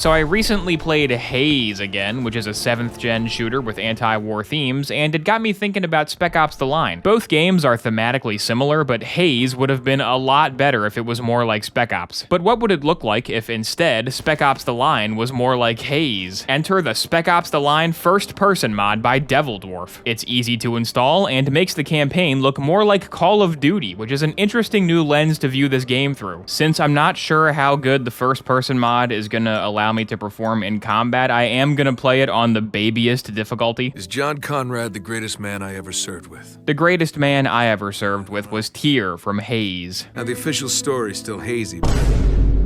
So I recently played Haze again, which is a 7th gen shooter with anti-war themes, and it got me thinking about Spec Ops: The Line. Both games are thematically similar, but Haze would have been a lot better if it was more like Spec Ops. But what would it look like if instead Spec Ops: The Line was more like Haze? Enter the Spec Ops: The Line first-person mod by Devil Dwarf. It's easy to install and makes the campaign look more like Call of Duty, which is an interesting new lens to view this game through. Since I'm not sure how good the first-person mod is gonna allow me to perform in combat, I am gonna play it on the babyest difficulty. Is John Conrad the greatest man I ever served with? The greatest man I ever served with was Tyr from Haze. Now the official story's still hazy.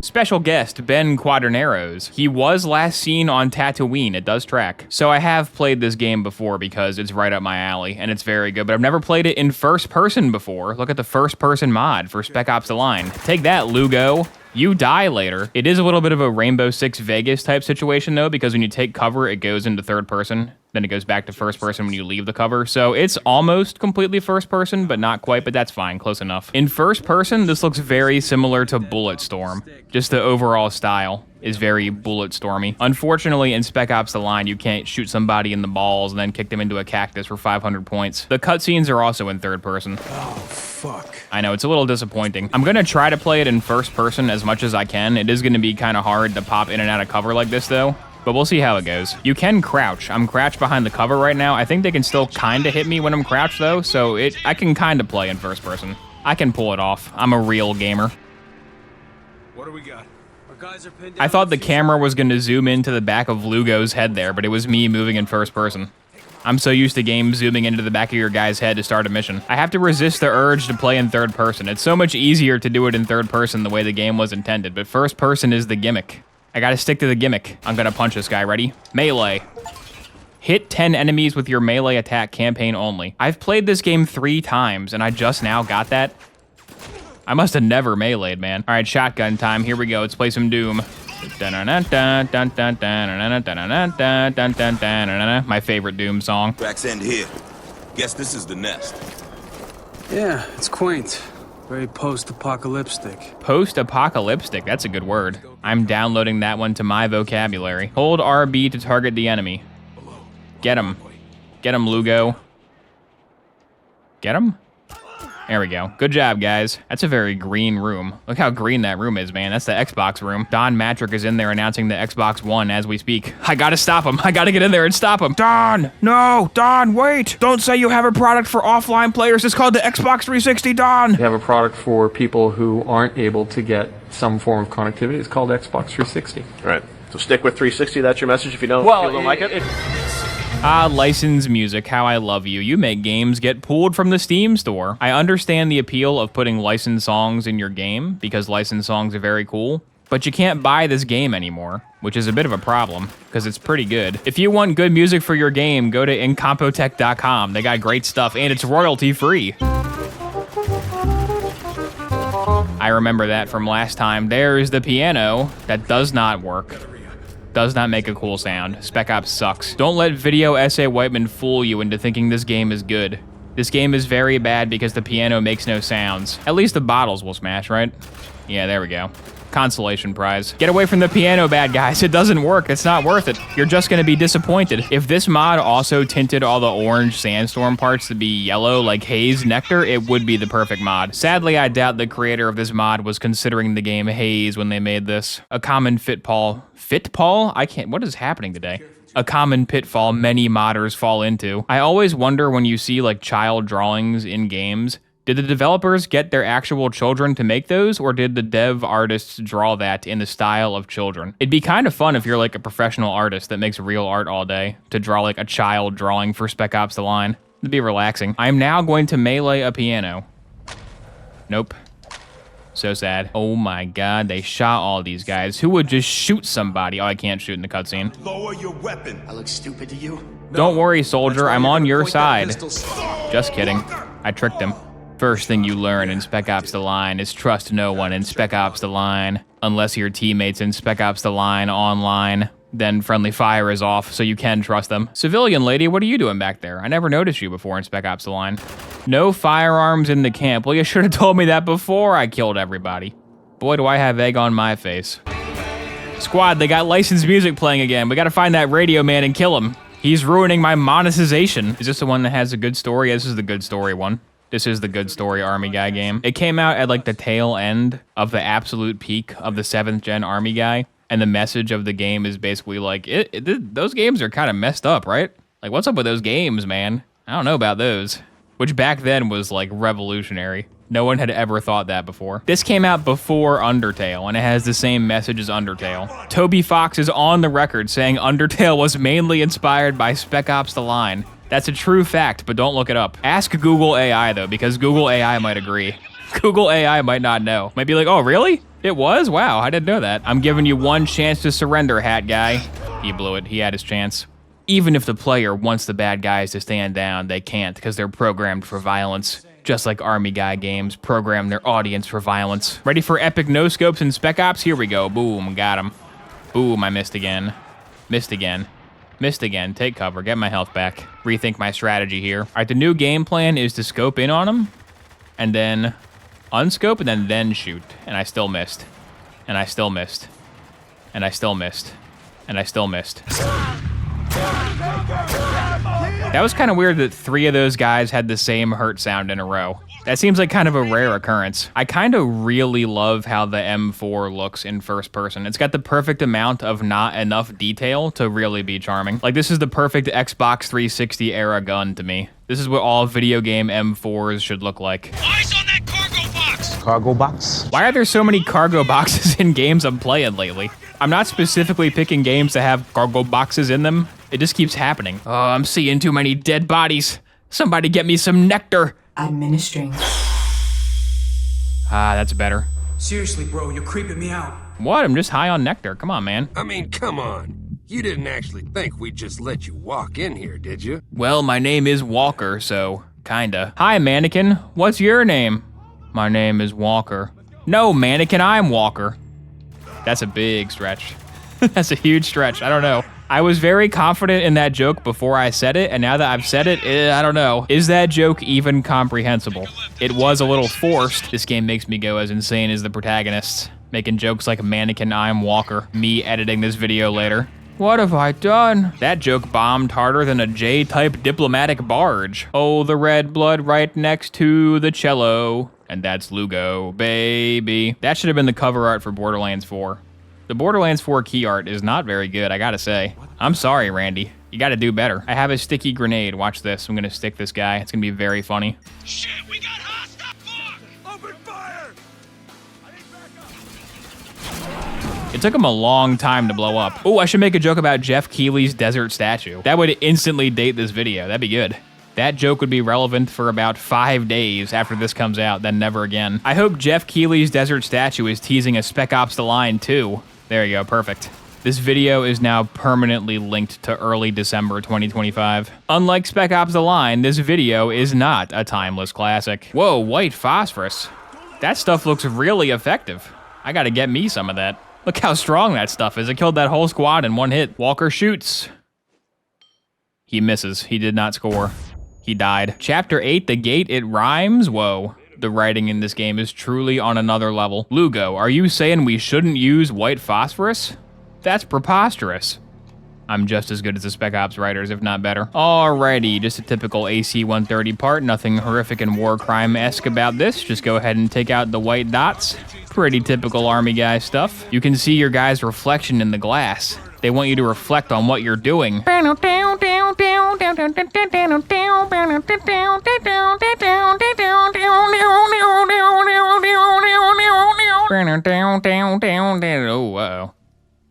Special guest, Ben Quaderneros. He was last seen on Tatooine, it does track. So I have played this game before because it's right up my alley, and it's very good, but I've never played it in first person before. Look at the first person mod for Spec Ops: The Line. Take that, Lugo. You die later. It is a little bit of a Rainbow Six Vegas type situation though, because when you take cover, it goes into third person. Then it goes back to first person when you leave the cover. So it's almost completely first person, but not quite, but that's fine, close enough. In first person, this looks very similar to Bulletstorm. Just the overall style is very Bulletstormy. Unfortunately, in Spec Ops: The Line, you can't shoot somebody in the balls and then kick them into a cactus for 500 points. The cutscenes are also in third person. Oh, fuck. I know, it's a little disappointing. I'm gonna try to play it in first person as much as I can. It is gonna be kind of hard to pop in and out of cover like this though, but we'll see how it goes. You can crouch. I'm crouched behind the cover right now. I think they can still kind of hit me when I'm crouched though, so I can kind of play in first person. I can pull it off. I'm a real gamer. What do we got? I thought the camera was going to zoom into the back of Lugo's head there, but it was me moving in first person. I'm so used to games zooming into the back of your guy's head to start a mission. I have to resist the urge to play in third person. It's so much easier to do it in third person the way the game was intended, but first person is the gimmick. I gotta stick to the gimmick. I'm gonna punch this guy. Ready? Melee. Hit 10 enemies with your melee attack campaign only. I've played this game 3 times, and I just now got that. I must have never meleeed, man. All right, shotgun time. Here we go. Let's play some Doom. My favorite Doom song. Rack's end here. Guess this is the nest. Yeah, it's quaint. Very post-apocalyptic. Post-apocalyptic, that's a good word. I'm downloading that one to my vocabulary. Hold RB to target the enemy. Get him. Get him, Lugo. Get him? There we go. Good job, guys. That's a very green room. Look how green that room is, man. That's the Xbox room. Don Matrick is in there announcing the Xbox One as we speak. I gotta stop him. I gotta get in there and stop him. Don! No! Don, wait! Don't say you have a product for offline players. It's called the Xbox 360, Don! We have a product for people who aren't able to get some form of connectivity. It's called Xbox 360. Right. So stick with 360. That's your message if you don't, like it? Ah, licensed music, how I love you. You make games get pulled from the Steam store. I understand the appeal of putting licensed songs in your game, because licensed songs are very cool, but you can't buy this game anymore, which is a bit of a problem, because it's pretty good. If you want good music for your game, go to incompotech.com. They got great stuff, and it's royalty-free. I remember that from last time. There's the piano that does not work. Does not make a cool sound. Spec Ops sucks. Don't let Video Essay Whiteman fool you into thinking this game is good. This game is very bad because the piano makes no sounds. At least the bottles will smash, right? Yeah, there we go. Consolation prize. Get away from the piano, bad guys. It doesn't work. It's not worth it. You're just gonna be disappointed. If this mod also tinted all the orange sandstorm parts to be yellow like Haze Nectar, it would be the perfect mod. Sadly, I doubt the creator of this mod was considering the game Haze when they made this. A common pitfall. Pitfall? What is happening today? A common pitfall many modders fall into. I always wonder when you see like child drawings in games, did the developers get their actual children to make those, or did the dev artists draw that in the style of children? It'd be kind of fun if you're like a professional artist that makes real art all day to draw like a child drawing for Spec Ops: The Line. It'd be relaxing. I'm now going to melee a piano. Nope. So sad. Oh my god, they shot all these guys. Who would just shoot somebody? Oh, I can't shoot in the cutscene. Lower your weapon. I look stupid to you? Don't worry, soldier. I'm on your side. Just kidding. I tricked him. First thing you learn in Spec Ops: The Line is trust no one in Spec Ops: The Line. Unless your teammates in Spec Ops: The Line online, then friendly fire is off, so you can trust them. Civilian lady, what are you doing back there? I never noticed you before in Spec Ops: The Line. No firearms in the camp. Well, you should have told me that before I killed everybody. Boy, do I have egg on my face. Squad, they got licensed music playing again. We gotta find that radio man and kill him. He's ruining my monetization. Is this the one that has a good story? Yeah, this is the good story one. This is the good story Army Guy game. It came out at like the tail end of the absolute peak of the 7th gen Army Guy. And the message of the game is basically like, those games are kind of messed up, right? Like, what's up with those games, man? I don't know about those. Which back then was like revolutionary. No one had ever thought that before. This came out before Undertale, and it has the same message as Undertale. Toby Fox is on the record saying Undertale was mainly inspired by Spec Ops: The Line. That's a true fact, but don't look it up. Ask Google AI though, because Google AI might agree. Google AI might not know. Might be like, oh really? It was? Wow, I didn't know that. I'm giving you one chance to surrender, hat guy. He blew it, he had his chance. Even if the player wants the bad guys to stand down, they can't because they're programmed for violence. Just like Army Guy games program their audience for violence. Ready for epic no-scopes and Spec Ops? Here we go, boom, got him. Boom, I missed again. Missed again. Missed again, take cover, get my health back. Rethink my strategy here. All right, the new game plan is to scope in on him, and then unscope, and then shoot. And I still missed. And I still missed. And I still missed. And I still missed. That was kind of weird that 3 of those guys had the same hurt sound in a row. That seems like kind of a rare occurrence. I kind of really love how the M4 looks in first person. It's got the perfect amount of not enough detail to really be charming. Like, this is the perfect Xbox 360 era gun to me. This is what all video game M4s should look like. Eyes on that cargo box! Cargo box? Why are there so many cargo boxes in games I'm playing lately? I'm not specifically picking games that have cargo boxes in them. It just keeps happening. Oh, I'm seeing too many dead bodies. Somebody get me some nectar. Administering. Ah, that's better. Seriously, bro, you're creeping me out. What? I'm just high on nectar. Come on, man. I mean, come on. You didn't actually think we'd just let you walk in here, did you? Well, my name is Walker, so kinda. Hi, mannequin. What's your name? My name is Walker. No, mannequin, I'm Walker. That's a big stretch. That's a huge stretch. I don't know. I was very confident in that joke before I said it, and now that I've said it, I don't know. Is that joke even comprehensible? It was a little forced. This game makes me go as insane as the protagonists, making jokes like mannequin I'm Walker, me editing this video later. What have I done? That joke bombed harder than a J-type diplomatic barge. Oh, the red blood right next to the cello. And that's Lugo, baby. That should have been the cover art for Borderlands 4. The Borderlands 4 key art is not very good, I gotta say. I'm sorry, Randy. You gotta do better. I have a sticky grenade. Watch this. I'm gonna stick this guy. It's gonna be very funny. Shit, we got hostile! Fuck! Open fire! It took him a long time to blow up. Oh, I should make a joke about Jeff Keighley's desert statue. That would instantly date this video. That'd be good. That joke would be relevant for about 5 days after this comes out, then never again. I hope Jeff Keighley's desert statue is teasing a Spec Ops: The Line too. There you go, perfect. This video is now permanently linked to early December 2025. Unlike Spec Ops: The Line, this video is not a timeless classic. Whoa, white phosphorus. That stuff looks really effective. I gotta get me some of that. Look how strong that stuff is. It killed that whole squad in one hit. Walker shoots. He misses. He did not score. He died. Chapter 8, The Gate, It Rhymes? Whoa. The writing in this game is truly on another level. Lugo, are you saying we shouldn't use white phosphorus? That's preposterous. I'm just as good as the Spec Ops writers, if not better. Alrighty, just a typical AC-130 part. Nothing horrific and war crime-esque about this. Just go ahead and take out the white dots. Pretty typical Army Guy stuff. You can see your guy's reflection in the glass. They want you to reflect on what you're doing. Oh, uh-oh.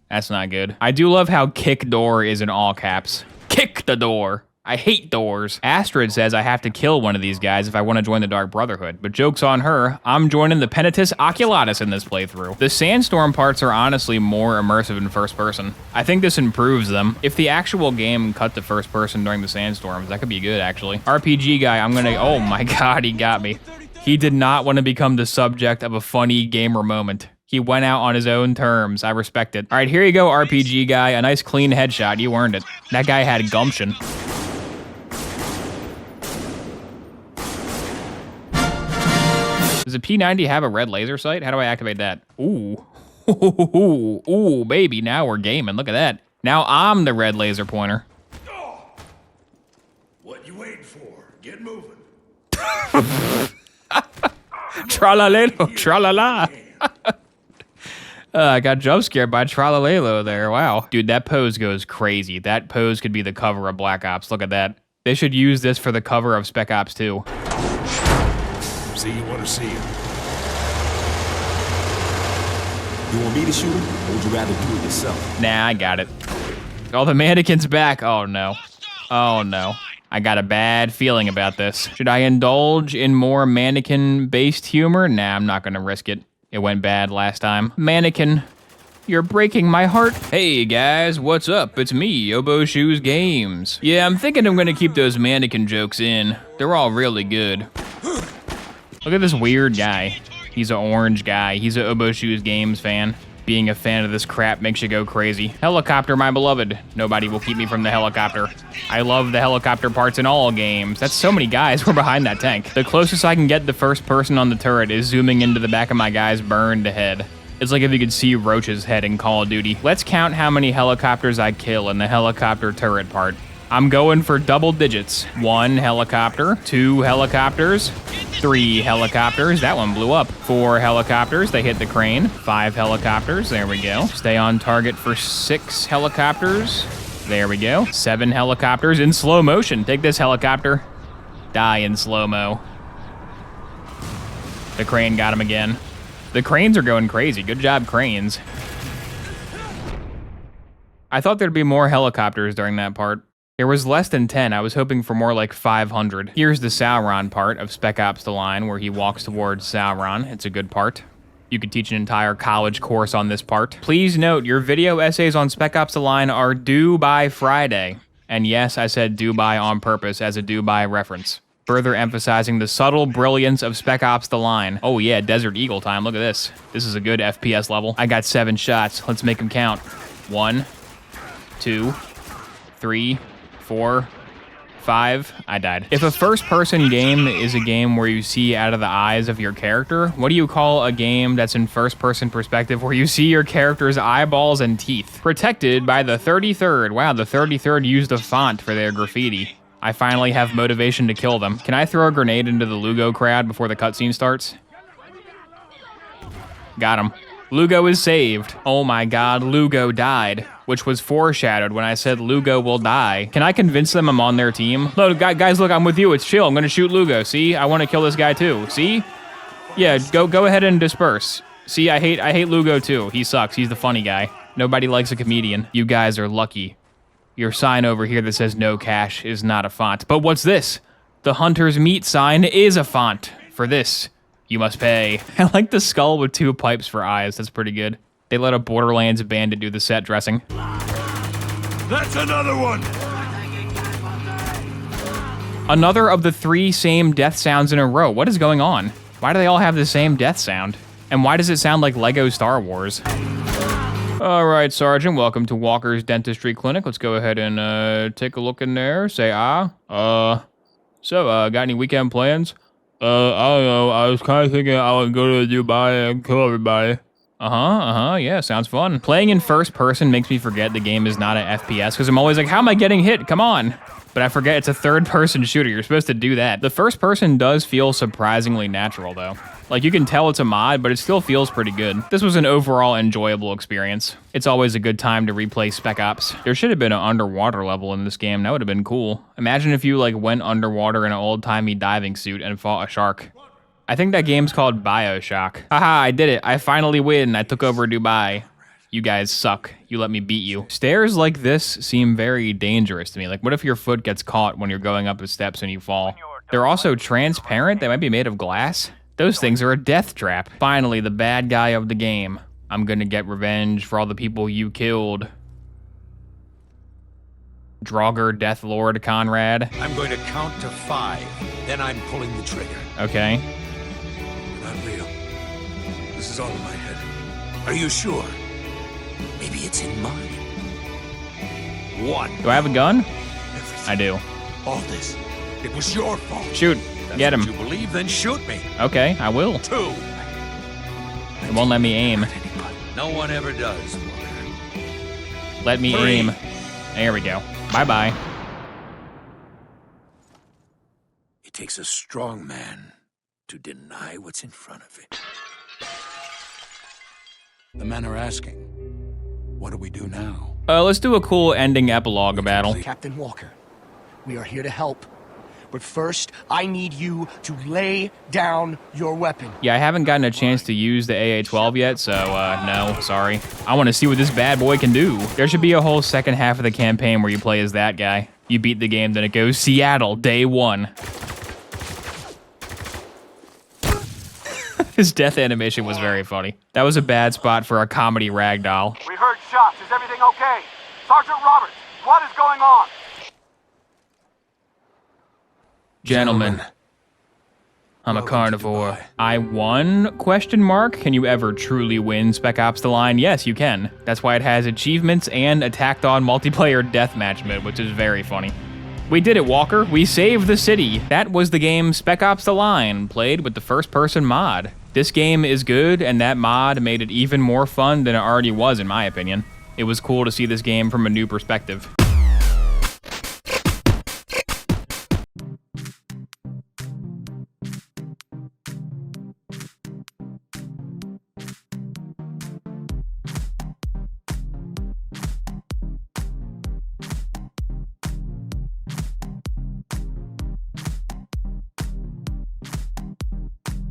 That's not good. I do love how kick door is in all caps. Kick the door. I hate doors. Astrid says I have to kill one of these guys if I want to join the Dark Brotherhood, but joke's on her, I'm joining the Penitus Oculatus in this playthrough. The Sandstorm parts are honestly more immersive in first person. I think this improves them. If the actual game cut to first person during the Sandstorms, that could be good actually. RPG guy, I'm gonna, oh my god, he got me. He did not want to become the subject of a funny gamer moment. He went out on his own terms. I respect it. All right, here you go, RPG guy. A nice clean headshot. You earned it. That guy had gumption. Does a P90 have a red laser sight? How do I activate that? Ooh. Ooh, baby, now we're gaming. Look at that. Now I'm the red laser pointer. What you waiting for? Get moving. Tralalelo, tralala. I got jump scared by Tralalelo there. Wow. Dude, that pose goes crazy. That pose could be the cover of Black Ops. Look at that. They should use this for the cover of Spec Ops 2. See you want to see him. You want me to shoot him, or would you rather do it yourself? Nah, I got it. Oh, the mannequin's back. Oh, no. Oh, no. I got a bad feeling about this. Should I indulge in more mannequin-based humor? Nah, I'm not gonna risk it. It went bad last time. Mannequin, you're breaking my heart. Hey guys, what's up? It's me, Obo Shoes Games. Yeah, I'm thinking I'm gonna keep those mannequin jokes in. They're all really good. Look at this weird guy. He's an orange guy. He's an Obo Shoes Games fan. Being a fan of this crap makes you go crazy. Helicopter, my beloved. Nobody will keep me from the helicopter. I love the helicopter parts in all games. That's so many guys. We're behind that tank. The closest I can get the first person on the turret is zooming into the back of my guy's burned head. It's like if you could see Roach's head in Call of Duty. Let's count how many helicopters I kill in the helicopter turret part. I'm going for double digits. 1 helicopter, 2 helicopters, 3 helicopters. That one blew up. 4 helicopters. They hit the crane. 5 helicopters. There we go. Stay on target for 6 helicopters. There we go. 7 helicopters in slow motion. Take this helicopter. Die in slow-mo. The crane got him again. The cranes are going crazy. Good job, cranes. I thought there'd be more helicopters during that part. There was less than 10. I was hoping for more like 500. Here's the Sauron part of Spec Ops The Line, where he walks towards Sauron. It's a good part. You could teach an entire college course on this part. Please note, your video essays on Spec Ops The Line are due by Friday. And yes, I said due by on purpose as a due by reference. Further emphasizing the subtle brilliance of Spec Ops The Line. Oh yeah, Desert Eagle time. Look at this. This is a good FPS level. I got 7 shots. Let's make them count. 1, 2, 3, 4, 5. I died. If a first-person game is a game where you see out of the eyes of your character, what do you call a game that's in first-person perspective where you see your character's eyeballs and teeth? Protected by the 33rd. Wow, the 33rd used a font for their graffiti. I finally have motivation to kill them. Can I throw a grenade into the Lugo crowd before the cutscene starts? Got him. Lugo is saved. Oh my god, Lugo died, which was foreshadowed when I said Lugo will die. Can I convince them I'm on their team? No, guys, look, I'm with you. It's chill. I'm gonna shoot Lugo. See? I want to kill this guy too. See? Yeah, go ahead and disperse. See, I hate Lugo too. He sucks. He's the funny guy. Nobody likes a comedian. You guys are lucky. Your sign over here that says no cash is not a font. But what's this? The Hunter's Meat sign is a font. For this, you must pay. I like the skull with 2 pipes for eyes. That's pretty good. They let a Borderlands bandit do the set dressing. That's another one! Another of the 3 same death sounds in a row. What is going on? Why do they all have the same death sound? And why does it sound like Lego Star Wars? All right, Sergeant, welcome to Walker's Dentistry Clinic. Let's go ahead and take a look in there. Say ah. So, got any weekend plans? I don't know. I was kind of thinking I would go to Dubai and kill everybody. Yeah, sounds fun. Playing in first person makes me forget the game is not an FPS, because I'm always like, how am I getting hit? Come on. But I forget it's a third-person shooter. You're supposed to do that. The first person does feel surprisingly natural, though. Like, you can tell it's a mod, but it still feels pretty good. This was an overall enjoyable experience. It's always a good time to replay Spec Ops. There should have been an underwater level in this game. That would have been cool. Imagine if you, like, went underwater in an old-timey diving suit and fought a shark. I think that game's called BioShock. Haha, I did it. I finally win. I took over Dubai. You guys suck. You let me beat you. Stairs like this seem very dangerous to me. Like, what if your foot gets caught when you're going up the steps and you fall? They're also transparent. They might be made of glass. Those things are a death trap. Finally, the bad guy of the game. I'm gonna get revenge for all the people you killed. Draugr Death Lord Conrad. I'm going to count to 5, then I'm pulling the trigger. Okay. Not real. This is all in my head. Are you sure? Maybe it's in mine. 1. Do I have a gun? Everything. I do. All this. It was your fault. Shoot. That's Get him. what you believe, then shoot me. Okay, I will. 2. It won't let me aim. No one ever does, Walker. Let me aim. There we go. Bye-bye. It takes a strong man to deny what's in front of it. The men are asking, what do we do now? Let's do a cool ending epilogue battle. Captain Walker, we are here to help. But first, I need you to lay down your weapon. Yeah, I haven't gotten a chance to use the AA-12 yet, so, no, sorry. I want to see what this bad boy can do. There should be a whole second half of the campaign where you play as that guy. You beat the game, then it goes Seattle, day 1. His death animation was very funny. That was a bad spot for a comedy ragdoll. We heard shots. Is everything okay? Sergeant Roberts, what is going on? Gentlemen, I'm a carnivore. I won? Question mark? Can you ever truly win Spec Ops The Line? Yes, you can. That's why it has achievements and a tacked on multiplayer deathmatch mode, which is very funny. We did it, Walker. We saved the city. That was the game Spec Ops The Line, played with the first-person mod. This game is good, and that mod made it even more fun than it already was, in my opinion. It was cool to see this game from a new perspective.